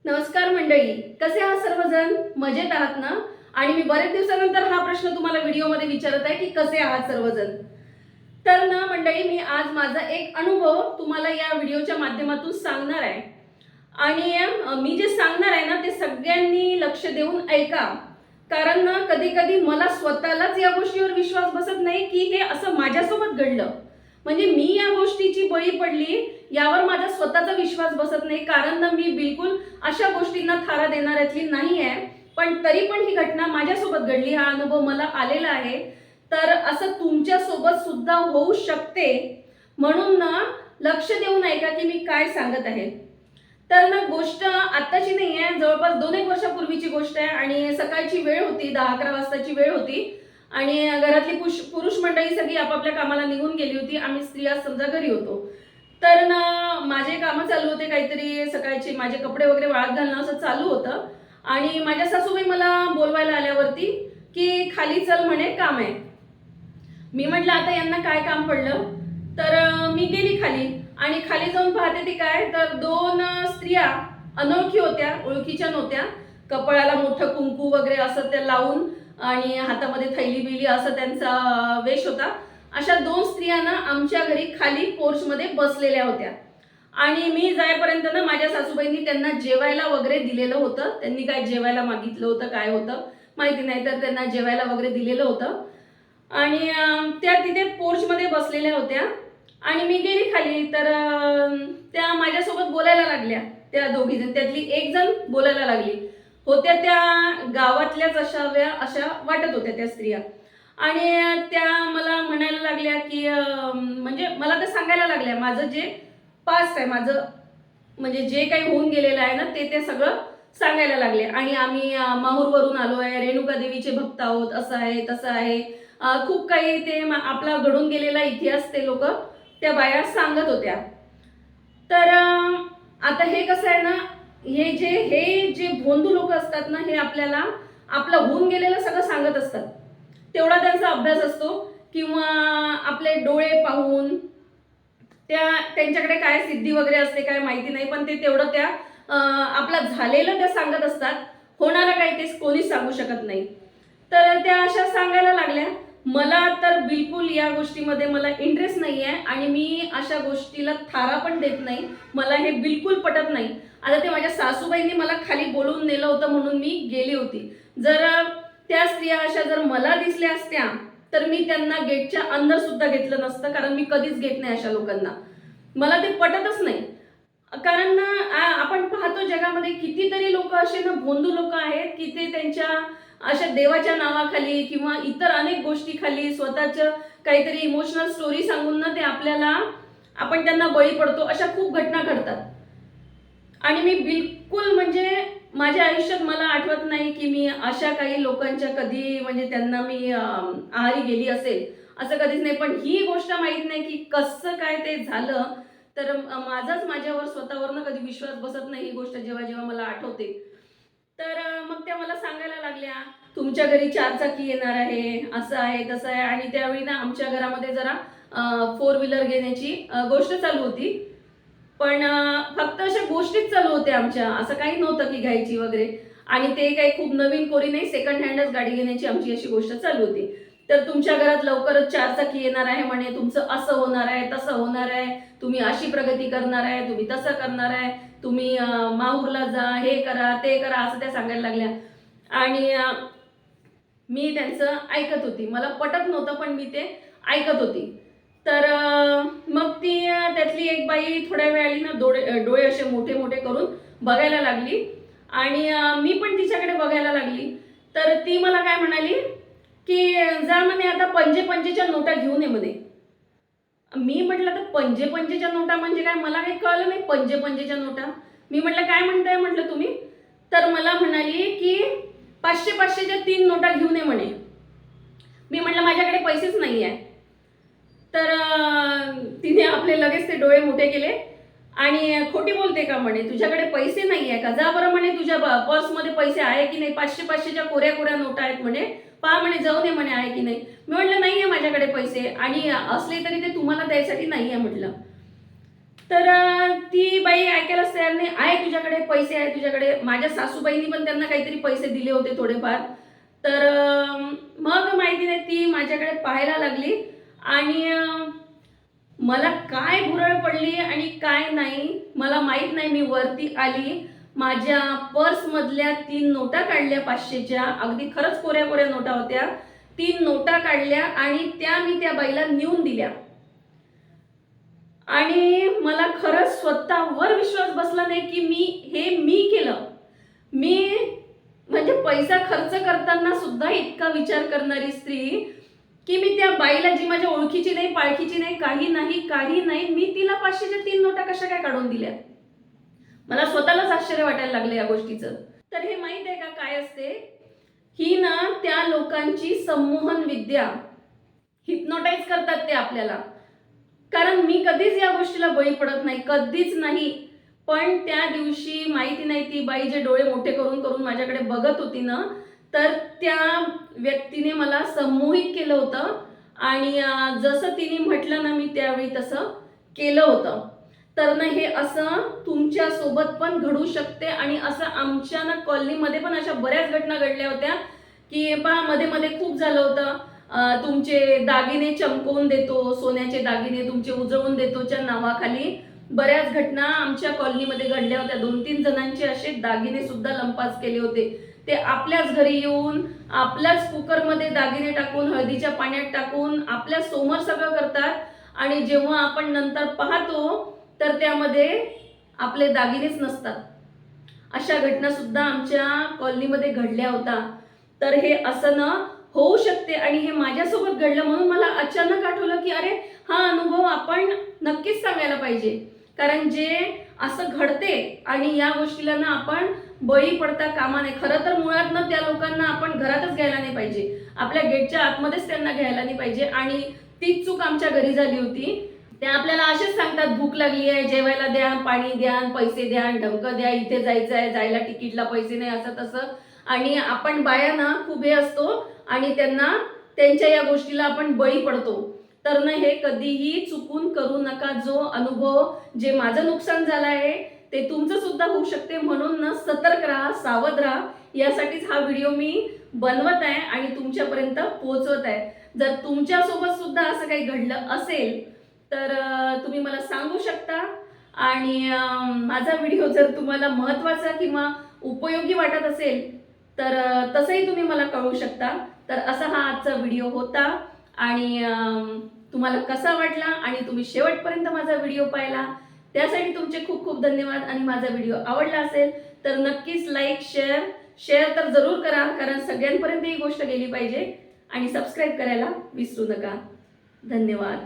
नमस्कार मंडळी, कसे आहात सर्वजण? मजेत आहात ना? आणि मी बरेच दिवसानंतर हा प्रश्न तुम्हाला व्हिडिओमध्ये विचारत आहे की कसे आहात सर्वजण. तर ना मंडळी, मी आज माझा एक अनुभव तुम्हाला या व्हिडिओच्या माध्यमातून सांगणार आहे. आणि मी जे सांगणार आहे ना ते सगळ्यांनी लक्ष देऊन ऐका. कारण ना कधी कधी मला स्वतःलाच या गोष्टीवर विश्वास बसत नाही की हे असं माझ्यासोबत घडलं. म्हणजे मी या गोष्टीची बळी पडली यावर माझा स्वतःचा विश्वास बसत नाही. कारण ना मी बिलकुल अशा गोष्टींना थारा देणाऱ्यातली नाही आहे. पण तरी पण ही घटना माझ्यासोबत घडली, हा अनुभव मला आलेला आहे. तर असं तुमच्या सोबत सुद्धा होऊ शकते. म्हणून ना लक्ष देऊन ऐका की मी काय सांगत आहे. तर ना गोष्ट आत्ताची नाही आहे, जवळपास 2-1 वर्षापूर्वीची गोष्ट आहे. आणि सकाळची वेळ होती, 10-11 वाजताची वेळ होती. आणि घरातली पुरुष मंडळी सगळी आपापल्या कामाला निघून गेली होती. आम्ही स्त्रिया समजा घरी होतो. तर ना माझे कामं चालू होते, काहीतरी सकाळचे माझे कपडे वगैरे वाळत घालणं असं चालू होतं. आणि माझ्या सासूबाई मला बोलवायला आल्यावरती की खाली चल म्हणे, काम आहे. मी म्हटलं आता यांना काय काम पडलं. तर मी गेली खाली. आणि खाली जाऊन पाहते ती काय, तर 2 स्त्रिया अनोळखी होत्या, ओळखीच्या नव्हत्या. कपाळाला मोठं कुंकू वगैरे असं त्या लावून आणि हातामध्ये थैली बिली असं त्यांचा वेश होता. अशा 2 स्त्रिया ना आमच्या घरी खाली पोर्चमध्ये बसलेल्या होत्या. आणि मी जायपर्यंत ना माझ्या सासूबाईंनी त्यांना जेवायला वगैरे दिलेलं होतं. त्यांनी काय जेवायला मागितलं होतं, काय होतं माहिती नाही, तर त्यांना जेवायला वगैरे दिलेलं होतं. आणि त्या तिथे पोर्चमध्ये बसलेल्या होत्या. आणि मी गेली खाली. तर त्या माझ्यासोबत बोलायला लागल्या. त्या दोघी जण त्यातली एक जण बोलायला लागली. होत्या त्या गावातल्याच अशा वाटत होत्या त्या स्त्रिया. आणि त्या मला म्हणायला लागल्या की म्हणजे मला तर सांगायला लागल्या माझं जे पास्ट आहे, माझं म्हणजे जे काही होऊन गेलेलं आहे ना ते सगळं सांगायला लागले. आणि आम्ही माहूरवरून आलो आहे, रेणुका देवीचे भक्त आहोत, असं आहे तसं आहे. खूप काही ते आपला घडून गेलेला इतिहास ते लोक त्या बाया सांगत होत्या. तर आता हे कसं आहे ना, हे जे भोंदू लोक असतात ना, हे आपल्याला आपलं होऊन गेलेलं सगळं सांगत असतात. तेवढा त्यांचा अभ्यास असतो. किंवा आपले डोळे पाहून त्यांच्याकडे काय सिद्धी वगैरे असते काय माहिती नाही, पण ते तेवढं त्या आपलं झालेलं त्या सांगत असतात. होणारं काही ते कोणीच सांगू शकत नाही. तर त्या अशा सांगायला लागल्या. मला तर बिलकुल या गोष्टीमध्ये मला इंटरेस्ट नाही आहे आणि मी अशा गोष्टीला थारा पण देत नाही. मला हे बिलकुल पटत नाही. आता ते माझ्या सासूबाईंनी मला खाली बोलवून नेलं होतं म्हणून मी गेली होती. जर त्या स्त्रिया अशा जर मला दिसल्या असत्या तर मी त्यांना गेटच्या अंदर सुद्धा घेतलं नसतं. कारण मी कधीच घेत नाही अशा लोकांना. मला ते पटतच नाही. कारण ना आपण पाहतो जगामध्ये कितीतरी लोक असे ना भोंदू लोक आहेत की ते त्यांच्या अशा देवाच्या नावाखाली किंवा इतर अनेक गोष्टी खाली स्वतःचं काहीतरी इमोशनल स्टोरी सांगून ना ते आपण त्यांना बळी पडतो. अशा खूप घटना घडतात. आणि मी बिलकुल म्हणजे माझ्या आयुष्यात मला आठवत नाही की मी अशा काही लोकांच्या कधी म्हणजे त्यांना मी आहारी गेली असेल, असं कधीच नाही. पण ही गोष्ट माहीत नाही की कसं काय ते झालं. तर माझाच माझ्यावर स्वतःवरनं कधी विश्वास बसत नाही ही गोष्ट जेव्हा जेव्हा मला आठवते. तर मग त्या मला सांगायला लागल्या, तुमच्या घरी 4 चाकी येणार आहे, असं आहे तसं आहे. आणि त्यावेळी ना आमच्या घरामध्ये जरा 4 व्हीलर घेण्याची गोष्ट चालू होती. पण फक्त अशा गोष्टीच चालू होत्या आमच्या, असं काही नव्हतं की घ्यायची वगैरे. आणि ते काही खूप नवीन कोरी नाही, सेकंड हँडच गाडी घेण्याची आमची अशी गोष्ट चालू होती. तर तुमच्या घरात लवकरच 4 चाकी येणार आहे म्हणे, तुमचं असं होणार आहे तसं होणार आहे, तुम्ही अशी प्रगती करणार आहे, तुम्ही तसं करणार आहे, तुम्ही माहूरला जा, हे करा ते करा, असं त्या सांगायला लागल्या. आणि मी त्यांचं ऐकत होती. मला पटत नव्हतं पण मी ते ऐकत होती. तर मग ती त्यातली एक बाई थोड्या वेळाने ना डोळे असे मोठे मोठे करून बघायला लागली. आणि मी पण तिच्याकडे बघायला लागली. तर ती मला काय म्हणाली की जा म्हणे आता पंजे पंजेच्या नोटा घेऊन ये म्हणे. मी म्हटलं तर पंजे पंजेच्या नोटा म्हणजे काय, मला काही कळलं नाही. पंजे पंजेच्या नोटा, मी म्हटलं काय म्हणताय म्हटलं तुम्ही. तर मला म्हणाली की 500-500च्या 3 नोटा घेऊन ये म्हणे. मी म्हटलं माझ्याकडे पैसेच नाही आहे. तर तिने आपले लगेच ते डोळे मोठे केले. आणि खोटी बोलते का म्हणे, तुझ्याकडे पैसे नाही आहे का, जा बरं म्हणे तुझ्या पर्समध्ये पैसे आहे की नाही, 500-500च्या कोऱ्या कोऱ्या नोटा आहेत म्हणे, पहा म्हणे, जाऊ दे म्हणे आहे की नाही. मी म्हटलं नाही आहे माझ्याकडे पैसे, आणि असले तरी ते तुम्हाला द्यायसाठी नाही आहे म्हटलं. तर ती बाई ऐकायलाच तयार नाही. आहे तुझ्याकडे पैसे, आहे तुझ्याकडे. माझ्या सासूबाईंनी पण त्यांना काहीतरी पैसे दिले होते थोडेफार. तर मग माहिती नाही ती माझ्याकडे पाहायला लागली आणि मला काय भुरळ पडली आणि काय नाही मला माहित नाही. मी वरती आली, माझ्या पर्समधल्या 3 नोटा काढल्या 500च्या, अगदी खरंच कोऱ्या कोऱ्या नोटा होत्या. 3 नोटा काढल्या आणि त्या मी त्या बाईला नेऊन दिल्या. आणि मला खरंच स्वतःवर विश्वास बसला नाही की मी केलं. मी म्हणजे पैसा खर्च करताना सुद्धा इतका विचार करणारी स्त्री की मी त्या बाईला, जी माझ्या ओळखीची नाही, पाळखीची नाही, काही नाही, मी तिला 500च्या 3 नोटा कशा काय काढून दिल्या. मला स्वतःलाच आश्चर्य वाटायला लागलं या गोष्टीचं. तर हे माहित आहे का काय असते? ही ना त्या लोकांची संमोहन विद्या. हिप्नोटाईज करतात ते आपल्याला. कारण मी कधीच या गोष्टीला बळी पडत नाही, कधीच नाही. पण त्या दिवशी माहिती नाही ती बाई जे डोळे मोठे करून करून माझ्याकडे बघत होती ना, तर त्या व्यक्तीने मला संमोहित केलं होतं आणि जसं तिने म्हटलं ना मी त्यावेळी तसं केलं होतं. तर ना हे असं तुमच्या सोबत पण घडू शकते आणि असं आमच्या ना कॉलनीमध्ये पण अशा बऱ्याच घटना घडल्या होत्या की मध्ये मध्ये खूप झालं होतं. तुमचे दागिने चमकवून देतो, सोन्याचे दागिने तुमचे उजळून देतोच्या नावाखाली बऱ्याच घटना आमच्या कॉलनीमध्ये घडल्या होत्या. 2-3 जणांचे असे दागिने सुद्धा लंपास केले होते. ते आपल्याच घरी येऊन आपल्याच कुकरमध्ये दागिने टाकून, हळदीच्या पाण्यात टाकून आपल्या समोर सगळं करतात आणि जेव्हा आपण नंतर पाहतो तर त्यामध्ये आपले दागिनेच नसतात. अशा घटना सुद्धा आमच्या कॉलनीमध्ये घडल्या होत्या. तर हे असं ना होऊ शकते आणि हे माझ्यासोबत घडलं म्हणून मला अचानक आठवलं की अरे हा अनुभव आपण नक्कीच सांगायला पाहिजे. कारण जे असं घडते आणि या गोष्टीला ना आपण बळी पडता कामा नये. खरं तर मुळात ना त्या लोकांना आपण घरातच घ्यायला नाही पाहिजे, आपल्या गेटच्या आतमध्येच त्यांना घ्यायला नाही पाहिजे. आणि तीच चूक आमच्या घरी झाली होती. त्या आपल्याला असेच सांगतात, भूक लागली आहे, जेवायला द्या, पाणी द्या, पैसे द्या, ढमकं द्या, इथे जायचं आहे, जायला तिकीटला पैसे नाही, असं तसं. आणि आपण बाया ना खूप हे असतो आणि त्यांना त्यांच्या या गोष्टीला आपण बळी पडतो. तर ना हे कधीही चुकून करू नका. जो अनुभव, जे माझं नुकसान झालं आहे ते तुमचं सुद्धा होऊ शकते. म्हणून ना सतर्क राहा, सावध राहा. यासाठीच हा व्हिडिओ मी बनवत आहे आणि तुमच्यापर्यंत पोहोचवत आहे. जर तुमच्यासोबत सुद्धा असं काही घडलं असेल तर तुम्ही मला सांगू शकता. आणि माझा व्हिडिओ जर तुम्हाला महत्त्वाचा किंवा उपयोगी वाटत असेल तर तसंही तुम्ही मला कळवू शकता. तर असा हा आजचा व्हिडिओ होता आणि तुम्हाला कसा वाटला आणि तुम्ही शेवटपर्यंत माझा व्हिडिओ पाहिला त्यासाठी तुमचे खूप खूप धन्यवाद. आणि माझा व्हिडिओ आवडला असेल तर नक्कीच लाईक, शेअर तर जरूर करा, कारण सगळ्यांपर्यंत ही गोष्ट गेली पाहिजे. आणि सबस्क्राईब करायला विसरू नका. धन्यवाद.